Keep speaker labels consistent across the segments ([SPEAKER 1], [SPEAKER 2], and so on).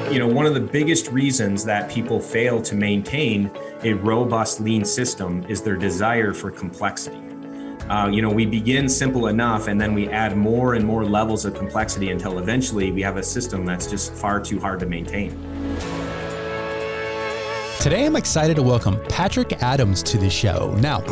[SPEAKER 1] One of the biggest reasons that people fail to maintain a robust lean system is their desire for complexity. We begin simple enough and then we add more and more levels of complexity until eventually we have a system that's just far too hard to maintain.
[SPEAKER 2] Today, I'm excited to welcome Patrick Adams to the show. Now,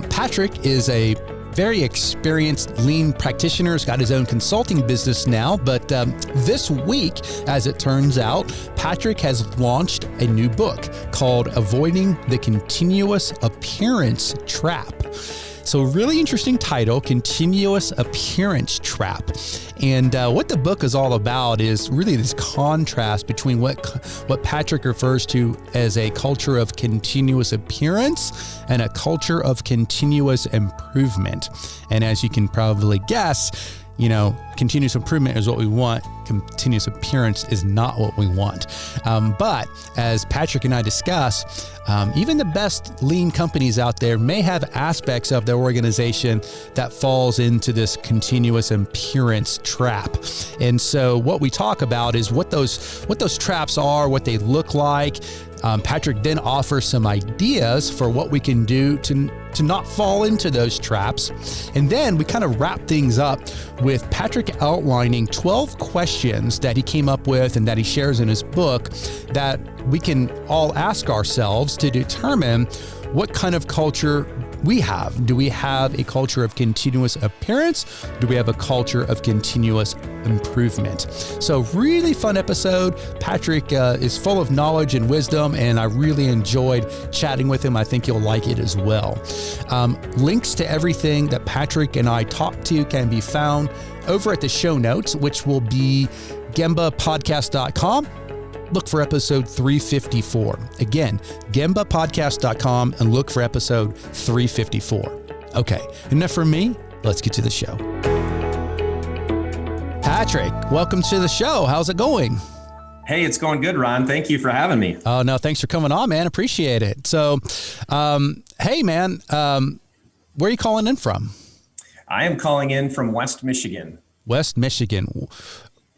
[SPEAKER 2] Patrick is a very experienced lean practitioner. He's got his own consulting business now, but this week, as it turns out, Patrick has launched a new book called Avoiding the Continuous Appearance Trap. So really interesting title, Continuous Appearance Trap. And what the book is all about is really this contrast between what Patrick refers to as a culture of continuous appearance and a culture of continuous improvement. And as you can probably guess, continuous improvement is what we want. Continuous appearance is not what we want. But as Patrick and I discuss, even the best lean companies out there may have aspects of their organization that falls into this continuous appearance trap. And so what we talk about is what those traps are, what they look like. Patrick then offers some ideas for what we can do to not fall into those traps. And then we kind of wrap things up with Patrick outlining 12 questions that he came up with and that he shares in his book that we can all ask ourselves to determine what kind of culture we have. Do we have a culture of continuous appearance? Do we have a culture of continuous improvement? So really fun episode. Patrick is full of knowledge and wisdom, and I really enjoyed chatting with him. I think you'll like it as well. Links to everything that Patrick and I talked to can be found over at the show notes, which will be gembapodcast.com. Look for episode 354. Again, gembapodcast.com and look for episode 354. Okay, enough from me. Let's get to the show. Patrick, welcome to the show. How's it going?
[SPEAKER 1] Hey, it's going good, Ron. Thank you for having me.
[SPEAKER 2] Oh, no, thanks for coming on, man. Appreciate it. So, hey, man, where are you calling in from?
[SPEAKER 1] I am calling in from West Michigan.
[SPEAKER 2] West Michigan.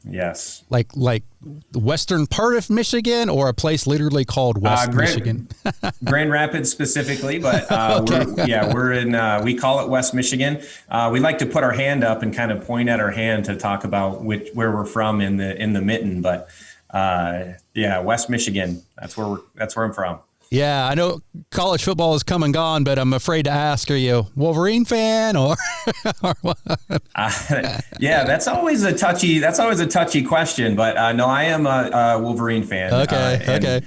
[SPEAKER 1] Yes.
[SPEAKER 2] Like the western part of Michigan, or a place literally called West Michigan?
[SPEAKER 1] Grand Rapids specifically, but
[SPEAKER 2] Okay.
[SPEAKER 1] we're in, we call it West Michigan. We like to put our hand up and kind of point at our hand to talk about where we're from in the mitten, but West Michigan, that's where I'm from.
[SPEAKER 2] Yeah, I know college football has come and gone, but I'm afraid to ask, are you a Wolverine fan or what?
[SPEAKER 1] Yeah, that's always a touchy question, but no, I am a Wolverine fan.
[SPEAKER 2] Okay.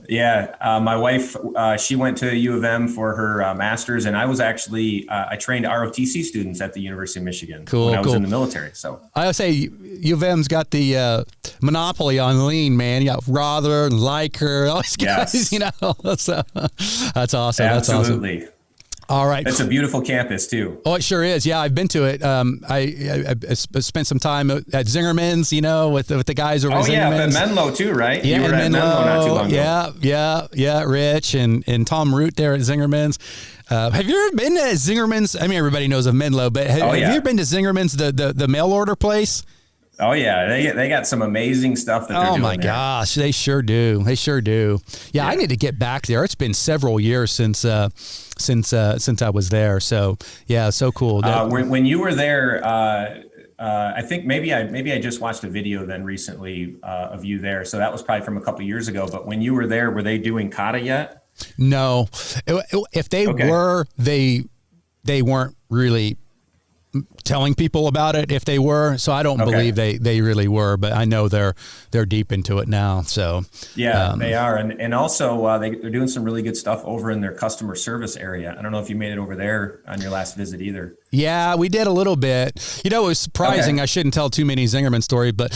[SPEAKER 1] Yeah, my wife, she went to U of M for her master's, and I was actually, I trained ROTC students at the University of Michigan when I was in the military. So
[SPEAKER 2] I would say U of M's got the monopoly on lean, man. You got Rother and Liker, all these guys,
[SPEAKER 1] Yes.
[SPEAKER 2] So, that's awesome.
[SPEAKER 1] Absolutely.
[SPEAKER 2] That's awesome. All right.
[SPEAKER 1] It's a beautiful campus too.
[SPEAKER 2] Oh, it sure is. Yeah, I've been to it. I spent some time at Zingerman's, with the guys over at Zingerman's.
[SPEAKER 1] Oh, yeah, at Menlo too, right?
[SPEAKER 2] Yeah,
[SPEAKER 1] you were at Menlo not too long ago.
[SPEAKER 2] Yeah. Rich and Tom Root there at Zingerman's. Have you ever been to Zingerman's? I mean, everybody knows of Menlo, but have you ever been to Zingerman's, the mail order place?
[SPEAKER 1] Oh yeah, they got some amazing stuff that they're doing.
[SPEAKER 2] Oh my gosh, they sure do. Yeah, I need to get back there. It's been several years since I was there. So yeah, so cool.
[SPEAKER 1] When you were there, I think maybe I just watched a video then recently of you there. So that was probably from a couple years ago. But when you were there, were they doing kata yet?
[SPEAKER 2] No, if they were, they weren't really telling people about it if they were. So I don't believe they really were, but I know they're deep into it now. So
[SPEAKER 1] yeah, they are. And also they're doing some really good stuff over in their customer service area. I don't know if you made it over there on your last visit either.
[SPEAKER 2] Yeah, we did a little bit. It was surprising. Okay. I shouldn't tell too many Zingerman stories, but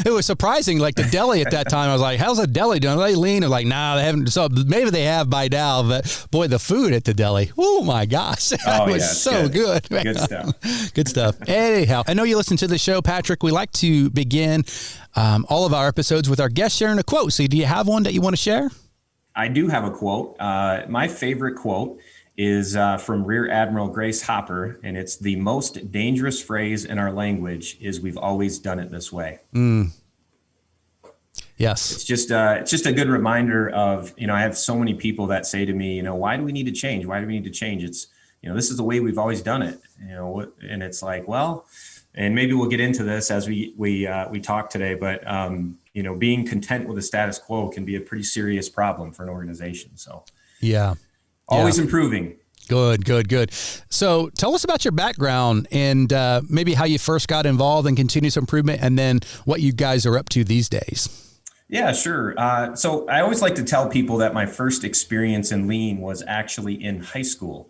[SPEAKER 2] it was surprising. Like the deli at that time, I was like, how's the deli doing? Are they lean? They're like, nah, they haven't. So maybe they have by now, but boy, the food at the deli. Oh my gosh. It was so good.
[SPEAKER 1] Good stuff.
[SPEAKER 2] Good stuff. Anyhow, I know you listen to the show, Patrick. We like to begin all of our episodes with our guest sharing a quote. So do you have one that you want to share?
[SPEAKER 1] I do have a quote. My favorite quote is from Rear Admiral Grace Hopper, and it's the most dangerous phrase in our language is we've always done it this way.
[SPEAKER 2] Yes.
[SPEAKER 1] It's just a good reminder of, I have so many people that say to me, why do we need to change? Why do we need to change? It's, this is the way we've always done it, and it's like, well, and maybe we'll get into this as we talk today, but, being content with the status quo can be a pretty serious problem for an organization. So
[SPEAKER 2] yeah,
[SPEAKER 1] always improving.
[SPEAKER 2] Good. So tell us about your background and maybe how you first got involved in continuous improvement and then what you guys are up to these days.
[SPEAKER 1] Yeah, sure. So I always like to tell people that my first experience in lean was actually in high school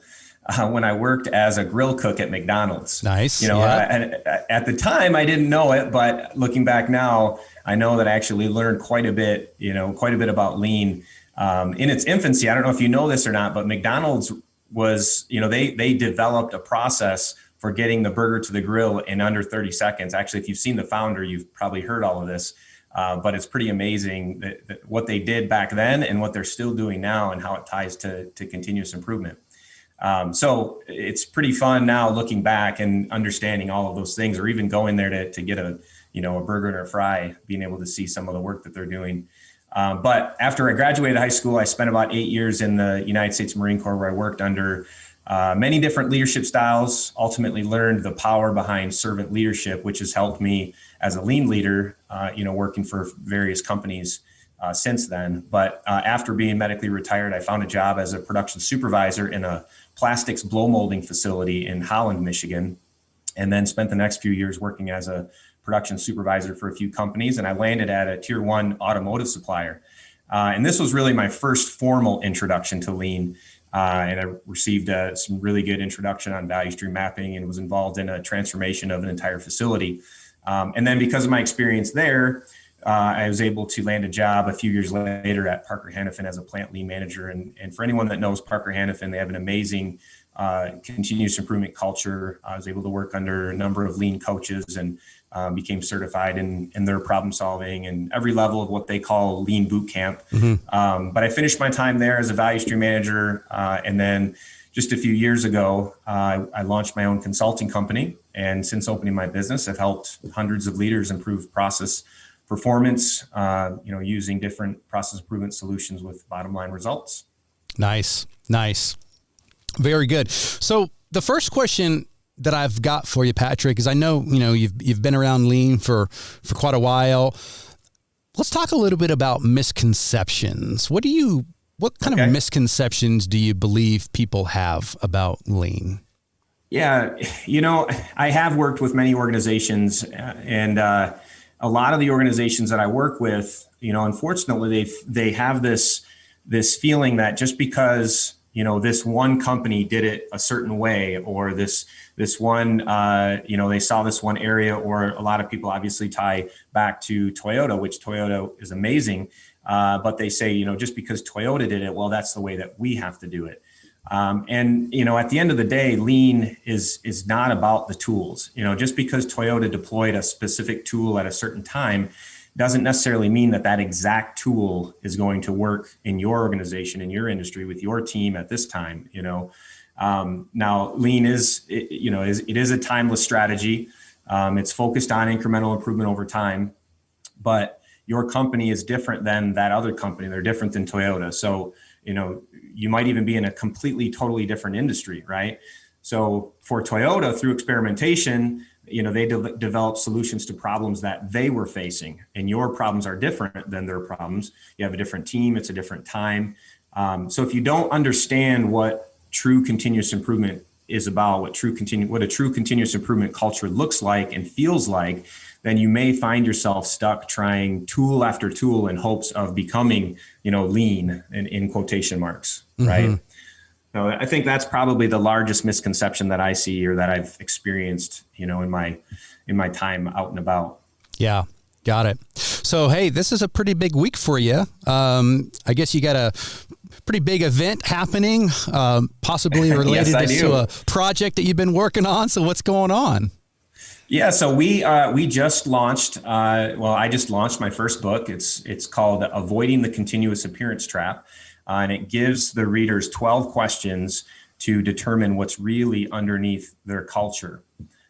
[SPEAKER 1] when I worked as a grill cook at McDonald's.
[SPEAKER 2] Nice.
[SPEAKER 1] At the time I didn't know it, but looking back now, I know that I actually learned quite a bit about lean in its infancy. I don't know if you know this or not, but McDonald's was, they developed a process for getting the burger to the grill in under 30 seconds. Actually, if you've seen the founder, you've probably heard all of this. But it's pretty amazing that what they did back then and what they're still doing now and how it ties to continuous improvement. So it's pretty fun now looking back and understanding all of those things, or even going there to get a burger and a fry, being able to see some of the work that they're doing. But after I graduated high school, I spent about 8 years in the United States Marine Corps, where I worked under many different leadership styles, ultimately learned the power behind servant leadership, which has helped me as a lean leader, working for various companies since then. But after being medically retired, I found a job as a production supervisor in a plastics blow molding facility in Holland, Michigan, and then spent the next few years working as a production supervisor for a few companies. And I landed at a tier 1 automotive supplier. And this was really my first formal introduction to lean. And I received some really good introduction on value stream mapping and was involved in a transformation of an entire facility. And then because of my experience there, I was able to land a job a few years later at Parker Hannifin as a plant lean manager. And for anyone that knows Parker Hannifin, they have an amazing continuous improvement culture. I was able to work under a number of lean coaches and became certified in their problem solving and every level of what they call lean boot camp. Mm-hmm. But I finished my time there as a value stream manager. And then just a few years ago, I launched my own consulting company. And since opening my business, I've helped hundreds of leaders improve process performance, using different process improvement solutions with bottom line results.
[SPEAKER 2] Nice. Very good. So the first question that I've got for you, Patrick, is I know, you've been around lean for quite a while. Let's talk a little bit about misconceptions. What kind of misconceptions do you believe people have about lean?
[SPEAKER 1] Yeah, I have worked with many organizations, and a lot of the organizations that I work with, unfortunately, they have this feeling that just because this one company did it a certain way, or this one, they saw this one area, or a lot of people obviously tie back to Toyota, which Toyota is amazing. But they say, just because Toyota did it, well, that's the way that we have to do it. And at the end of the day, lean is not about the tools. Just because Toyota deployed a specific tool at a certain time doesn't necessarily mean that exact tool is going to work in your organization, in your industry, with your team at this time. Now lean is a timeless strategy. It's focused on incremental improvement over time, but your company is different than that other company. They're different than Toyota. So, you might even be in a totally different industry, right? So for Toyota, through experimentation, they developed solutions to problems that they were facing, and your problems are different than their problems. You have a different team. It's a different time. So if you don't understand what true continuous improvement is about, what a true continuous improvement culture looks like and feels like, then you may find yourself stuck trying tool after tool in hopes of becoming, lean in quotation marks, right? Mm-hmm. So I think that's probably the largest misconception that I see, or that I've experienced, in my time out and about.
[SPEAKER 2] Yeah, got it. So, hey, this is a pretty big week for you. I guess you got a pretty big event happening, possibly related
[SPEAKER 1] yes,
[SPEAKER 2] to a project that you've been working on. So what's going on?
[SPEAKER 1] Yeah, so we just launched. I just launched my first book. It's called Avoiding the Continuous Appearance Trap, and it gives the readers 12 questions to determine what's really underneath their culture.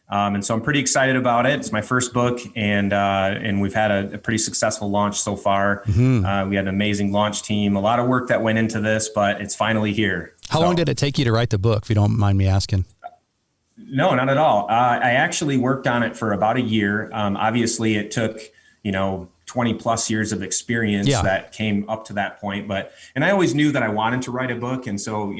[SPEAKER 1] And so I'm pretty excited about it. It's my first book, and we've had a pretty successful launch so far. We had an amazing launch team, a lot of work that went into this, but it's finally here.
[SPEAKER 2] How long did it take you to write the book, if you don't mind me asking?
[SPEAKER 1] No, not at all. I actually worked on it for about a year. Obviously, it took, 20 plus years of experience that came up to that point. And I always knew that I wanted to write a book. And so,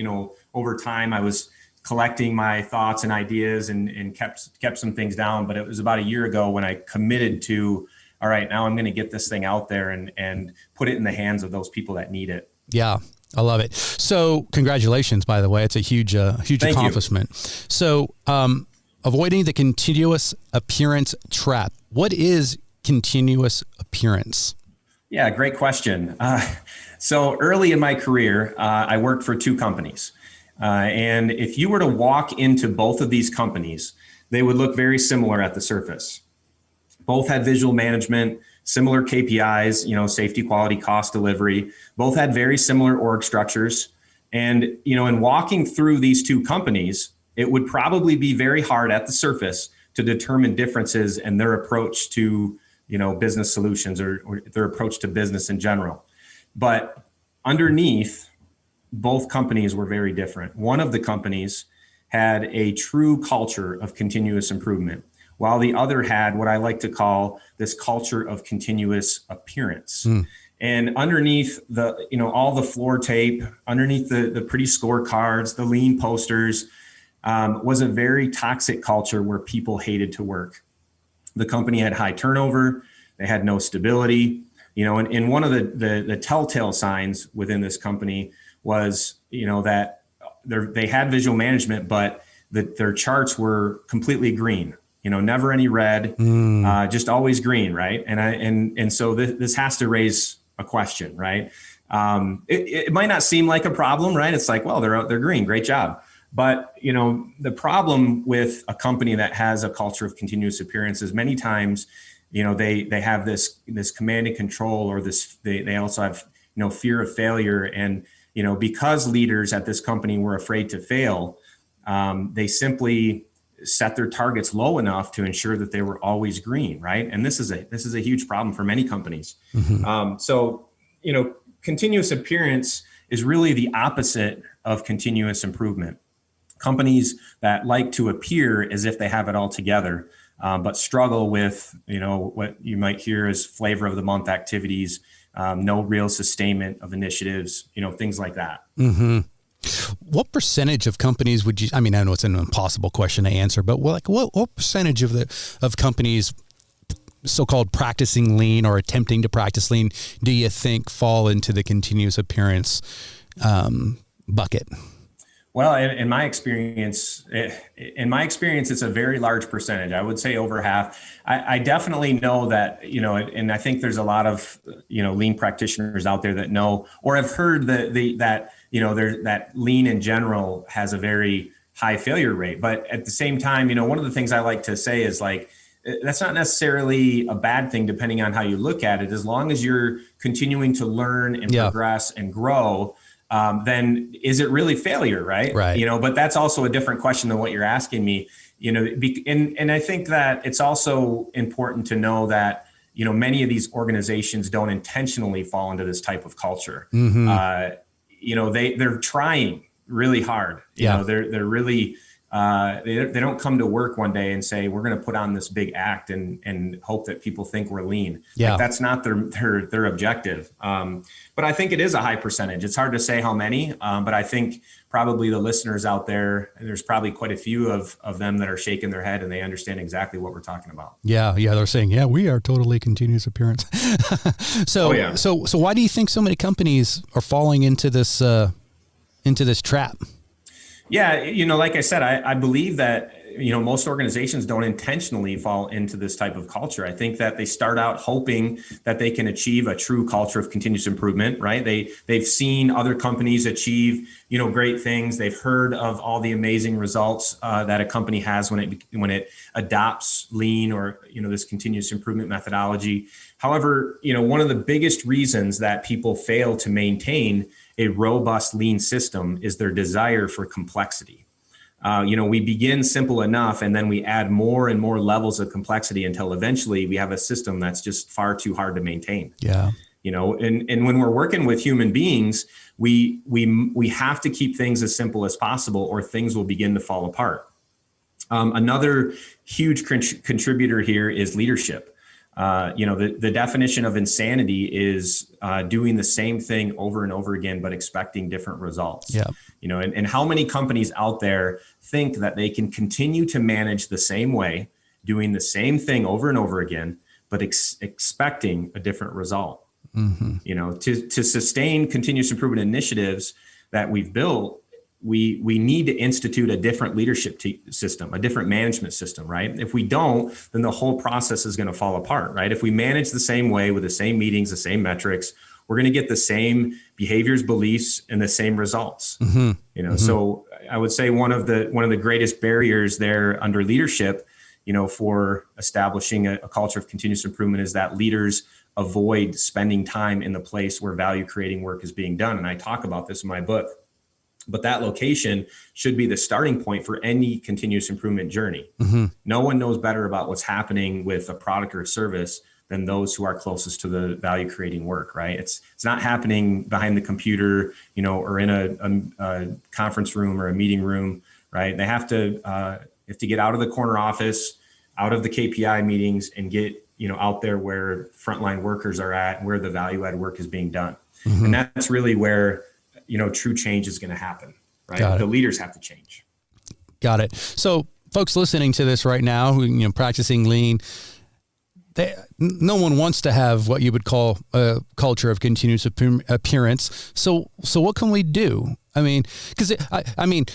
[SPEAKER 1] over time, I was collecting my thoughts and ideas and kept some things down. But it was about a year ago when I committed to, all right, now I'm going to get this thing out there and put it in the hands of those people that need it.
[SPEAKER 2] Yeah. I love it. So congratulations, by the way. It's a huge accomplishment. So avoiding the continuous appearance trap. What is continuous appearance?
[SPEAKER 1] Yeah, great question. So early in my career, I worked for two companies. And if you were to walk into both of these companies, they would look very similar at the surface. Both had visual management, similar KPIs, safety, quality, cost, delivery. Both had very similar org structures. And, in walking through these two companies, it would probably be very hard at the surface to determine differences in their approach to, business solutions or their approach to business in general. But underneath, both companies were very different. One of the companies had a true culture of continuous improvement, while the other had what I like to call this culture of continuous appearance. And underneath all the floor tape, underneath the pretty scorecards, the lean posters, was a very toxic culture where people hated to work. The company had high turnover, they had no stability, and one of the telltale signs within this company was, that they had visual management, but their charts were completely green. Never any red, just always green, right? And so this has to raise a question, right? It might not seem like a problem, right? It's like, well, they're green, great job. But the problem with a company that has a culture of continuous appearance is many times, they have this command and control, or they also have fear of failure, and because leaders at this company were afraid to fail, they simply set their targets low enough to ensure that they were always green, right? And this is a huge problem for many companies. So continuous appearance is really the opposite of continuous improvement. Companies that like to appear as if they have it all together, but struggle with what you might hear as flavor of the month activities, no real sustainment of initiatives, things like that.
[SPEAKER 2] What percentage of companies would you? I mean, I know it's an impossible question to answer, but what percentage of companies, so-called practicing lean or attempting to practice lean, do you think fall into the continuous appearance bucket?
[SPEAKER 1] Well, in my experience, it's a very large percentage. I would say over half. I definitely know that, and I think there's a lot of, lean practitioners out there that know or have heard that lean in general has a very high failure rate. But at the same time, one of the things I like to say is like, that's not necessarily a bad thing, depending on how you look at it. As long as you're continuing to learn and progress and grow, then is it really failure, right?
[SPEAKER 2] Right.
[SPEAKER 1] But that's also a different question than what you're asking me, and I think that it's also important to know that, many of these organizations don't intentionally fall into this type of culture. They're trying really hard. They're really, they don't come to work one day and say, we're going to put on this big act and hope that people think we're lean.
[SPEAKER 2] Yeah.
[SPEAKER 1] Like, that's not their objective. But I think it is a high percentage. It's hard to say how many, but I think probably the listeners out there, there's probably quite a few of them that are shaking their head and they understand exactly what we're talking about.
[SPEAKER 2] Yeah. They're saying, we are totally continuous appearance. So why do you think so many companies are falling into this trap?
[SPEAKER 1] Yeah, like I said, I believe that, most organizations don't intentionally fall into this type of culture. I think that they start out hoping that they can achieve a true culture of continuous improvement, right? They've seen other companies achieve, great things. They've heard of all the amazing results that a company has when it adopts lean or, this continuous improvement methodology. However, one of the biggest reasons that people fail to maintain a robust lean system is their desire for complexity. We begin simple enough, and then we add more and more levels of complexity until eventually we have a system that's just far too hard to maintain.
[SPEAKER 2] Yeah.
[SPEAKER 1] And when we're working with human beings, we have to keep things as simple as possible, or things will begin to fall apart. Another huge contributor here is leadership. The definition of insanity is doing the same thing over and over again, but expecting different results.
[SPEAKER 2] Yeah.
[SPEAKER 1] And how many companies out there think that they can continue to manage the same way, doing the same thing over and over again, but expecting a different result. Mm-hmm. To sustain continuous improvement initiatives that we've built, we need to institute a different leadership system, a different management system, right? If we don't, then the whole process is going to fall apart, right? If we manage the same way with the same meetings, the same metrics, we're going to get the same behaviors, beliefs, and the same results. Mm-hmm. So I would say one of the greatest barriers there under leadership, for establishing a culture of continuous improvement, is that leaders avoid spending time in the place where value creating work is being done. And I talk about this in my book. But that location should be the starting point for any continuous improvement journey. Mm-hmm. No one knows better about what's happening with a product or a service than those who are closest to the value creating work, right? It's not happening behind the computer, or in a conference room or a meeting room, right? They have to get out of the corner office, out of the KPI meetings, and get out there where frontline workers are at, where the value add work is being done. Mm-hmm. And that's really where true change is going to happen, right? The leaders have to change.
[SPEAKER 2] Got it. So folks listening to this right now, who, practicing lean, no one wants to have what you would call a culture of continuous appearance. So what can we do? I mean, because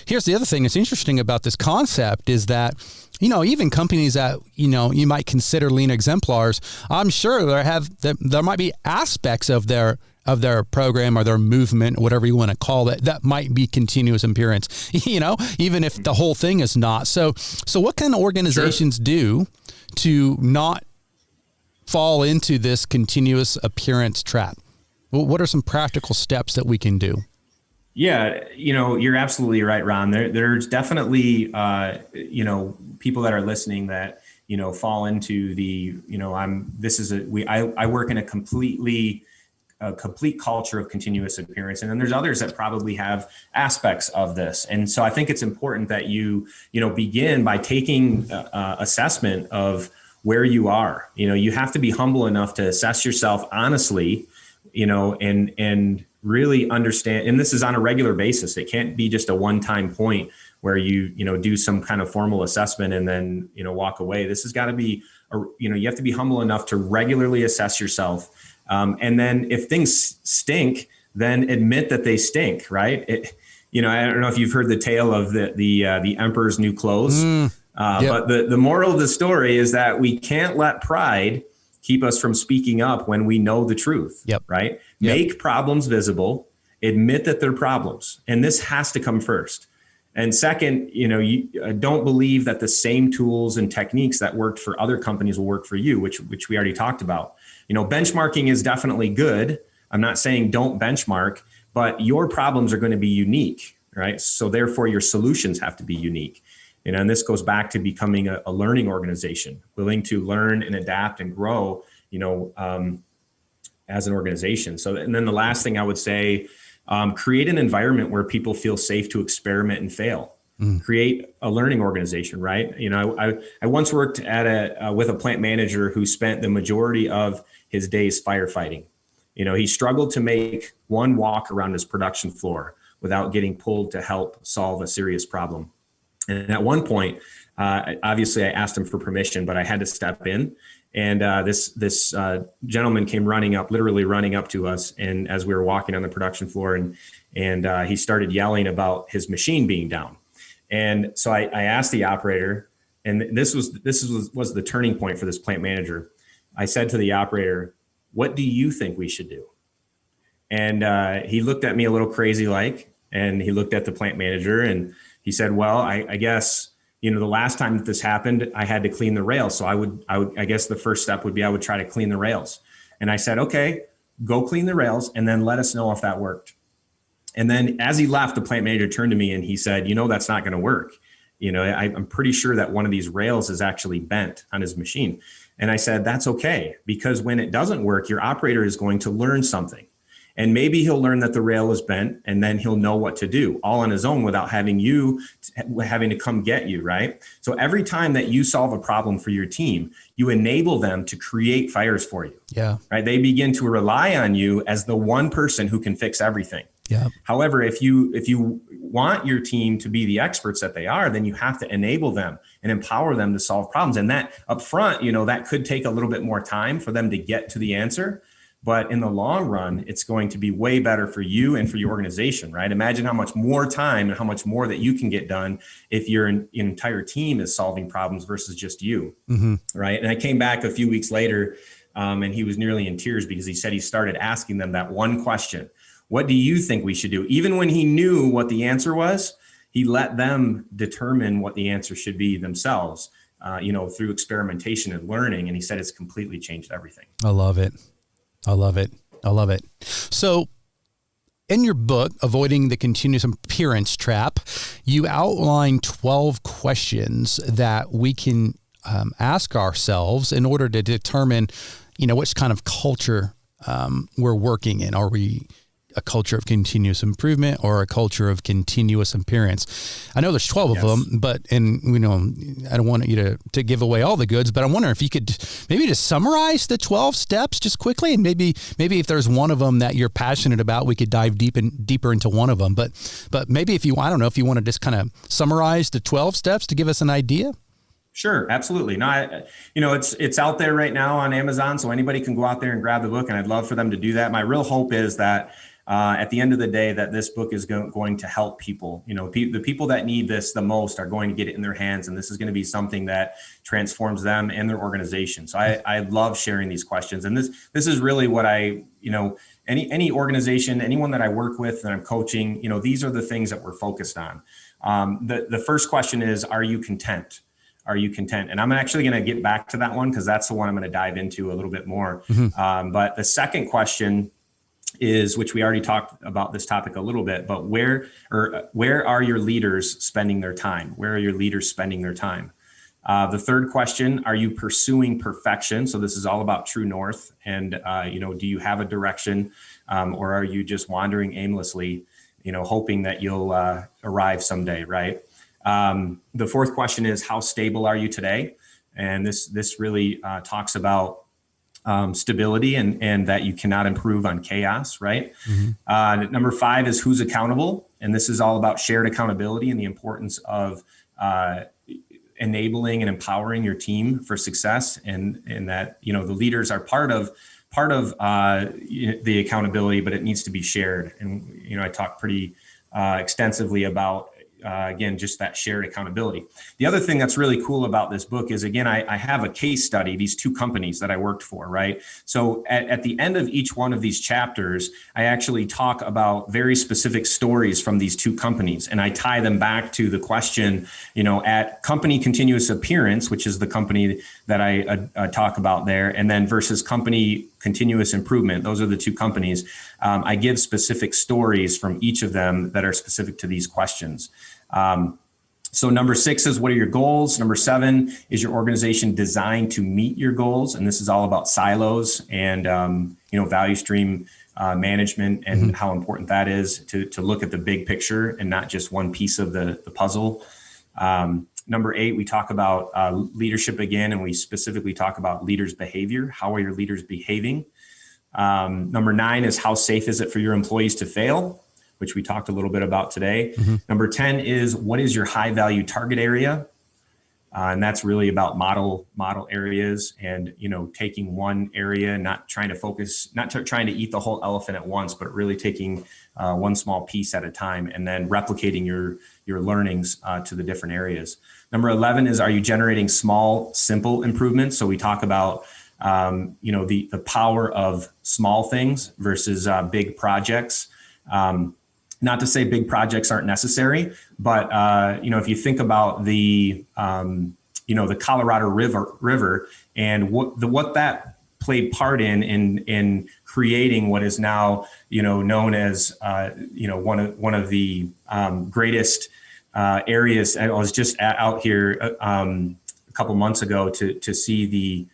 [SPEAKER 2] here's the other thing that's interesting about this concept is that, even companies that, you might consider lean exemplars, I'm sure there might be aspects of their program or their movement, whatever you want to call it, that might be continuous appearance, even if the whole thing is not. So what can organizations do to not fall into this continuous appearance trap? What are some practical steps that we can do?
[SPEAKER 1] Yeah, you're absolutely right, Ron. There's definitely, people that are listening that, fall into the, I work in a complete culture of continuous appearance. And then there's others that probably have aspects of this. And so I think it's important that you begin by taking assessment of where you are. You have to be humble enough to assess yourself honestly, and really understand, and this is on a regular basis. It can't be just a one-time point where you do some kind of formal assessment and then, walk away. This has got to be, you have to be humble enough to regularly assess yourself. And then if things stink, then admit that they stink, right? I don't know if you've heard the tale of the emperor's new clothes, yep. But the moral of the story is that we can't let pride keep us from speaking up when we know the truth, yep. Right? Yep. Make problems visible, admit that they're problems. And this has to come first. And second, you don't believe that the same tools and techniques that worked for other companies will work for you, which we already talked about. Benchmarking is definitely good. I'm not saying don't benchmark, but your problems are going to be unique, right? So therefore your solutions have to be unique. And this goes back to becoming a learning organization, willing to learn and adapt and grow, as an organization. So, and then the last thing I would say, create an environment where people feel safe to experiment and fail. Create a learning organization, right? I once worked with a plant manager who spent the majority of his days firefighting. He struggled to make one walk around his production floor without getting pulled to help solve a serious problem. And at one point, obviously I asked him for permission, but I had to step in. And this gentleman came literally running up to us. And as we were walking on the production floor, and he started yelling about his machine being down. And so I asked the operator, and this was the turning point for this plant manager. I said to the operator, "What do you think we should do?" And he looked at me a little crazy and he looked at the plant manager and he said, "Well, I guess, the last time that this happened, I had to clean the rails. So I guess the first step would be I would try to clean the rails." And I said, "Okay, go clean the rails and then let us know if that worked." And then as he left, the plant manager turned to me and he said, "That's not going to work. I'm pretty sure that one of these rails is actually bent on his machine. And I said, that's okay, because when it doesn't work, your operator is going to learn something. And maybe he'll learn that the rail is bent, and then he'll know what to do all on his own without having to come get you, right? So every time that you solve a problem for your team, you enable them to create fires for you.
[SPEAKER 2] Yeah.
[SPEAKER 1] Right? They begin to rely on you as the one person who can fix everything.
[SPEAKER 2] Yeah.
[SPEAKER 1] However, if you want your team to be the experts that they are, then you have to enable them and empower them to solve problems. And that up front, that could take a little bit more time for them to get to the answer. But in the long run, it's going to be way better for you and for your organization, right? Imagine how much more time and how much more that you can get done if your entire team is solving problems versus just you, right? And I came back a few weeks later, and he was nearly in tears because he said he started asking them that one question: what do you think we should do? Even when he knew what the answer was, he let them determine what the answer should be themselves, through experimentation and learning. And he said it's completely changed everything.
[SPEAKER 2] I love it. I love it. I love it. So in your book, Avoiding the Continuous Appearance Trap, you outline 12 questions that we can ask ourselves in order to determine, which kind of culture we're working in. Are we a culture of continuous improvement or a culture of continuous appearance? I know there's 12 of them, but I don't want you to give away all the goods, but I'm wondering if you could maybe just summarize the 12 steps just quickly, and maybe if there's one of them that you're passionate about, we could dive deeper into one of them. But maybe if you want to just kind of summarize the 12 steps to give us an idea.
[SPEAKER 1] Sure, absolutely. No, it's out there right now on Amazon, so anybody can go out there and grab the book, and I'd love for them to do that. My real hope is that at the end of the day, that this book is going to help people. The people that need this the most are going to get it in their hands, and this is going to be something that transforms them and their organization. So I love sharing these questions, and this is really what any organization, anyone that I work with that I'm coaching, these are the things that we're focused on. The first question is, are you content? Are you content? And I'm actually going to get back to that one because that's the one I'm going to dive into a little bit more. But the second question is, which we already talked about this topic a little bit, but where are your leaders spending their time? Where are your leaders spending their time? The third question, are you pursuing perfection? So this is all about true north. And, do you have a direction, or are you just wandering aimlessly, hoping that you'll arrive someday, right? The fourth question is, how stable are you today? And this really talks about stability and that you cannot improve on chaos, right? Number 5 is, who's accountable? And this is all about shared accountability and the importance of enabling and empowering your team for success, and that the leaders are part of the accountability, but it needs to be shared. And I talk pretty extensively about again, just that shared accountability. The other thing that's really cool about this book is, again, I have a case study, these 2 companies that I worked for, right? So at the end of each one of these chapters, I actually talk about very specific stories from these 2 companies, and I tie them back to the question, at Company Continuous Appearance, which is the company that I talk about there, and then versus Company Continuous Improvement. Those are the 2 companies. I give specific stories from each of them that are specific to these questions. So number 6 is, what are your goals? Number 7 is, your organization designed to meet your goals? And this is all about silos and, value stream management, and how important that is to look at the big picture and not just one piece of the puzzle. Number 8, we talk about leadership again, and we specifically talk about leaders' behavior. How are your leaders behaving? Number 9 is, how safe is it for your employees to fail? Which we talked a little bit about today. Number 10 is, what is your high value target area? And that's really about model areas, and, taking one area, not trying to eat the whole elephant at once, but really taking one small piece at a time, and then replicating your learnings to the different areas. Number 11 is, are you generating small, simple improvements? So we talk about, the power of small things versus big projects. Not to say big projects aren't necessary, but if you think about the Colorado River and what that played part in creating what is now known as one of the greatest areas. I was just out here a couple months ago to see the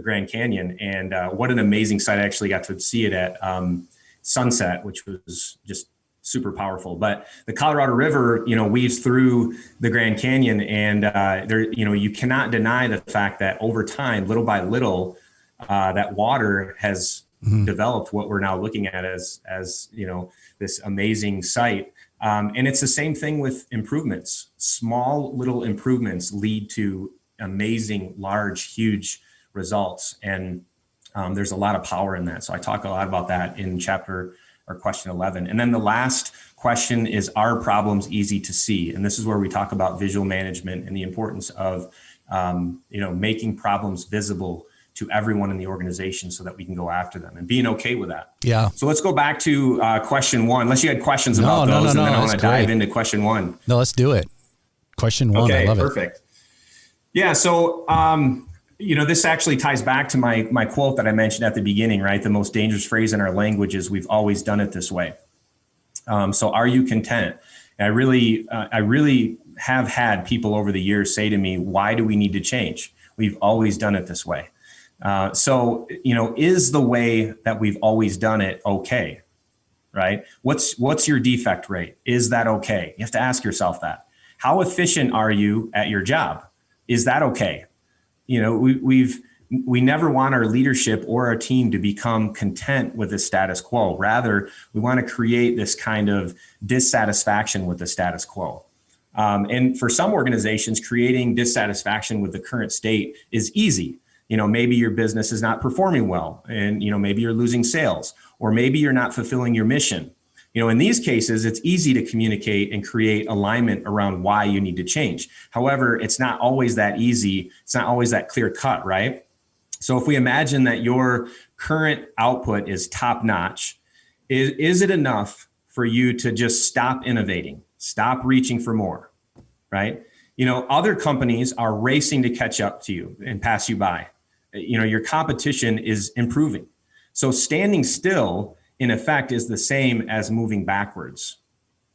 [SPEAKER 1] Grand Canyon, and what an amazing sight. I actually got to see it at sunset, which was just super powerful. But the Colorado River, weaves through the Grand Canyon, and there, you cannot deny the fact that over time, little by little, that water has developed what we're now looking at as this amazing sight. And it's the same thing with improvements. Small little improvements lead to amazing, large, huge results. And there's a lot of power in that. So I talk a lot about that in question 11. And then the last question is, are problems easy to see? And this is where we talk about visual management and the importance of, making problems visible to everyone in the organization so that we can go after them and being okay with that. Yeah. So let's go back to question 1, unless you had questions about those, and then I want to dive into question 1.
[SPEAKER 2] No, let's do it. Question 1.
[SPEAKER 1] Okay,
[SPEAKER 2] I love
[SPEAKER 1] perfect. Yeah. So, this actually ties back to my quote that I mentioned at the beginning, right? The most dangerous phrase in our language is, we've always done it this way. So are you content? And I really have had people over the years say to me, why do we need to change? We've always done it this way. So, is the way that we've always done it okay? Right? What's your defect rate? Is that okay? You have to ask yourself that. How efficient are you at your job? Is that okay? We never want our leadership or our team to become content with the status quo. Rather, we want to create this kind of dissatisfaction with the status quo. And for some organizations, creating dissatisfaction with the current state is easy. Maybe your business is not performing well, and, maybe you're losing sales, or maybe you're not fulfilling your mission. In these cases, it's easy to communicate and create alignment around why you need to change. However, it's not always that easy. It's not always that clear cut, right? So if we imagine that your current output is top notch, is it enough for you to just stop innovating, stop reaching for more, right? Other companies are racing to catch up to you and pass you by. Your competition is improving. So standing still, in effect, is the same as moving backwards,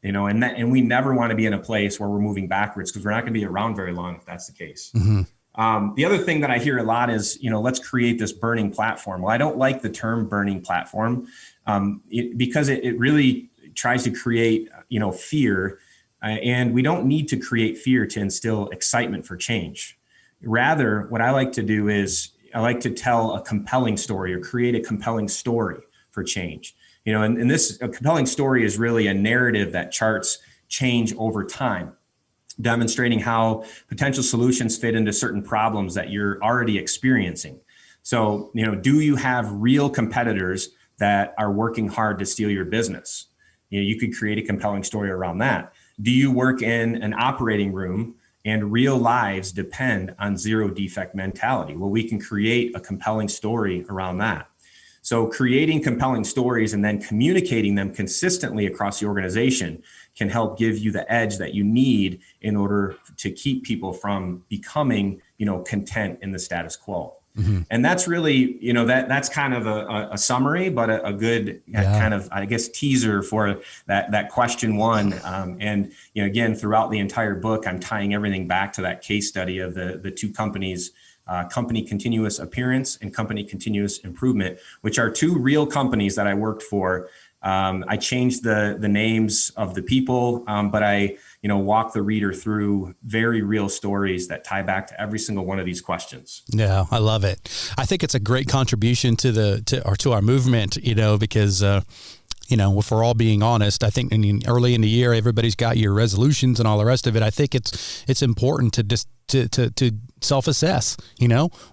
[SPEAKER 1] and we never want to be in a place where we're moving backwards, because we're not going to be around very long if that's the case. Mm-hmm. The other thing that I hear a lot is, let's create this burning platform. Well, I don't like the term burning platform because it really tries to create, fear, and we don't need to create fear to instill excitement for change. Rather, what I like to do is I like to tell a compelling story, or create a compelling story for change. And this, a compelling story is really a narrative that charts change over time, demonstrating how potential solutions fit into certain problems that you're already experiencing. So, do you have real competitors that are working hard to steal your business? You could create a compelling story around that. Do you work in an operating room and real lives depend on zero defect mentality? Well, we can create a compelling story around that. So creating compelling stories and then communicating them consistently across the organization can help give you the edge that you need in order to keep people from becoming, content in the status quo. Mm-hmm. And that's really, that's kind of a summary, but a good kind of, I guess, teaser for that question 1. And, again, throughout the entire book, I'm tying everything back to that case study of the 2 companies, Company Continuous Appearance and Company Continuous Improvement, which are 2 real companies that I worked for. I changed the names of the people, but I, walk the reader through very real stories that tie back to every single one of these questions.
[SPEAKER 2] Yeah, I love it. I think it's a great contribution to our movement, because if we're all being honest, I think early in the year, everybody's got your resolutions and all the rest of it. I think it's important to just to self-assess,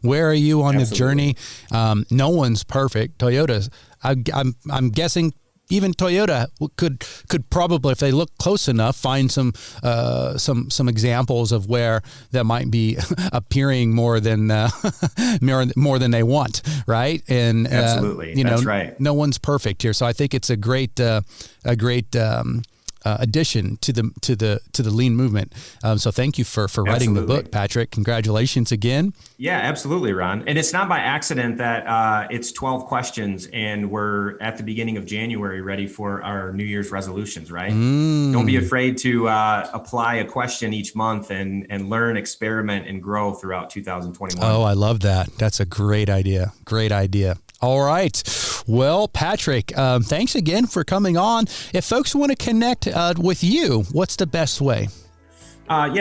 [SPEAKER 2] where are you on the journey? No one's perfect. Toyota's, I'm guessing even Toyota could probably, if they look close enough, find some examples of where that might be appearing more than they want, right? And
[SPEAKER 1] absolutely, that's right.
[SPEAKER 2] No one's perfect here, so I think it's a great addition to the lean movement. So thank you for writing the book, Patrick. Congratulations again.
[SPEAKER 1] Yeah, absolutely, Ron. And it's not by accident that it's 12 questions and we're at the beginning of January ready for our New Year's resolutions, right? Don't be afraid to apply a question each month and learn, experiment, and grow throughout 2021.
[SPEAKER 2] Oh, I love that. That's a great idea. Great idea. All right. Well, Patrick, thanks again for coming on. If folks want to connect with you, what's the best way?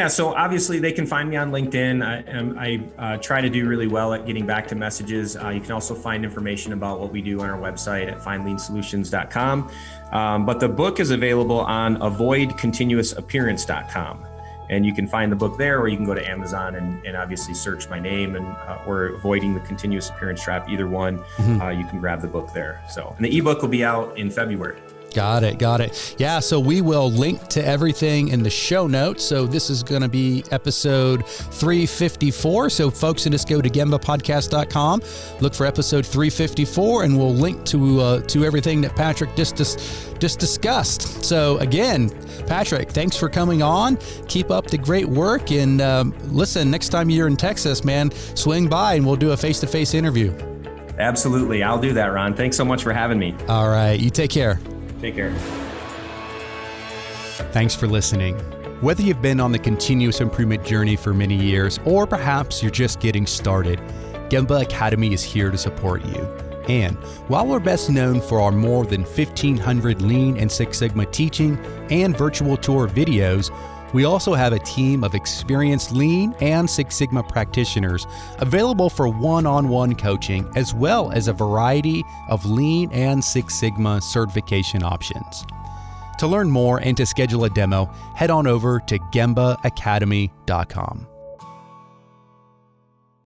[SPEAKER 1] So obviously they can find me on LinkedIn. I try to do really well at getting back to messages. You can also find information about what we do on our website at findleansolutions.com. But the book is available on avoidcontinuousappearance.com. And you can find the book there, or you can go to Amazon and obviously search my name or Avoiding the Continuous Appearance Trap. Either one, you can grab the book there. And the ebook will be out in February.
[SPEAKER 2] Got it. Yeah, so we will link to everything in the show notes. So this is going to be episode 354. So folks, just go to gembapodcast.com, look for episode 354, and we'll link to everything that Patrick just discussed. So again, Patrick, thanks for coming on. Keep up the great work. And listen, next time you're in Texas, man, swing by and we'll do a face-to-face interview.
[SPEAKER 1] Absolutely. I'll do that, Ron. Thanks so much for having me.
[SPEAKER 2] All right. You take care.
[SPEAKER 1] Take care.
[SPEAKER 2] Thanks for listening. Whether you've been on the continuous improvement journey for many years, or perhaps you're just getting started, Gemba Academy is here to support you. And while we're best known for our more than 1,500 Lean and Six Sigma teaching and virtual tour videos, we also have a team of experienced Lean and Six Sigma practitioners available for one-on-one coaching, as well as a variety of Lean and Six Sigma certification options. To learn more and to schedule a demo, head on over to gembaacademy.com.